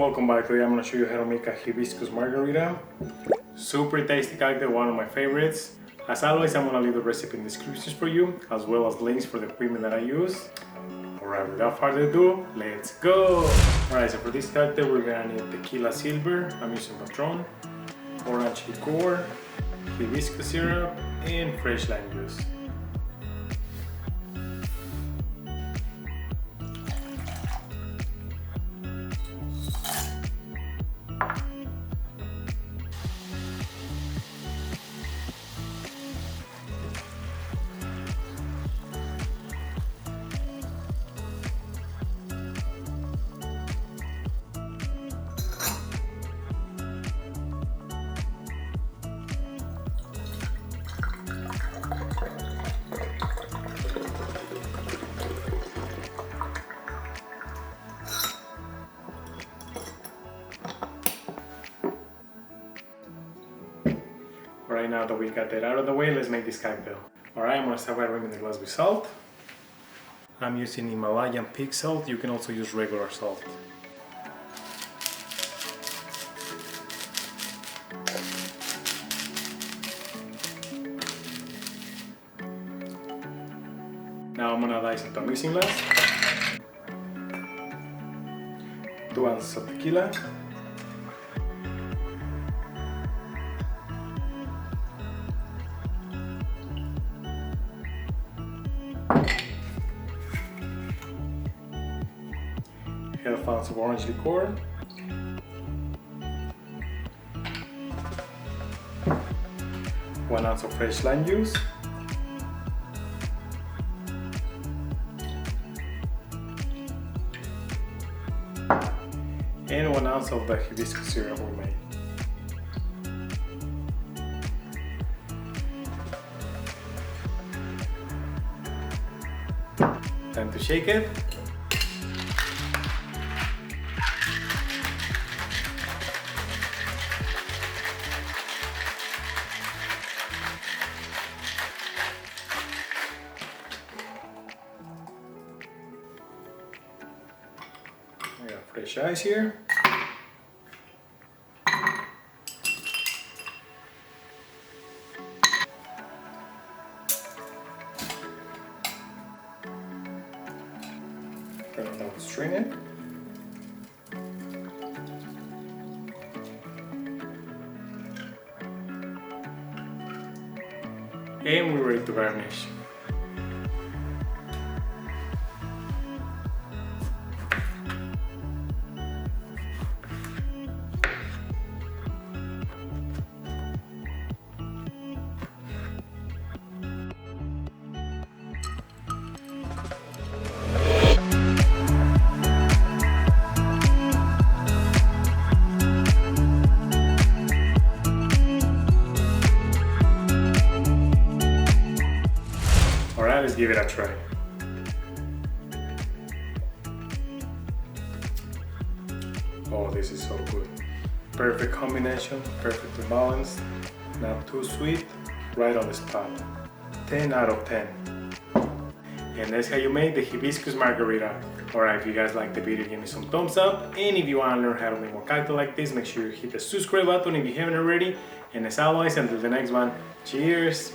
welcome back. Today I'm going to show you how to make a Hibiscus Margarita. Super tasty cocktail, one of my favorites. As always, I'm going to leave the recipe in the descriptions for you, as well as links for the equipment that I use. Alright, without further ado, let's go! Alright, so for this cocktail we're going to need tequila silver, I'm using Patron, orange licor, hibiscus syrup, and fresh lime juice. Alright, now that we got that out of the way, let's make this cocktail. Alright, I'm going to start by rimming the glass with salt. I'm using Himalayan pink salt, you can also use regular salt. Now I'm going to dice into a mixing glass. 2 ounces of tequila. Half ounce of orange liquor, 1 ounce of fresh lime juice, and 1 ounce of the hibiscus syrup we made. Time to shake it. I got fresh ice here. Turn it down to strain it. And we're ready to garnish. Alright, let's give it a try. Oh, this is so good. Perfect combination, perfectly balanced, not too sweet, right on the spot. 10 out of 10. And that's how you make the Hibiscus Margarita. Alright, if you guys like the video, give me some thumbs up. And if you want to learn how to make more cocktails like this, make sure you hit the subscribe button if you haven't already. And as always, until the next one, cheers!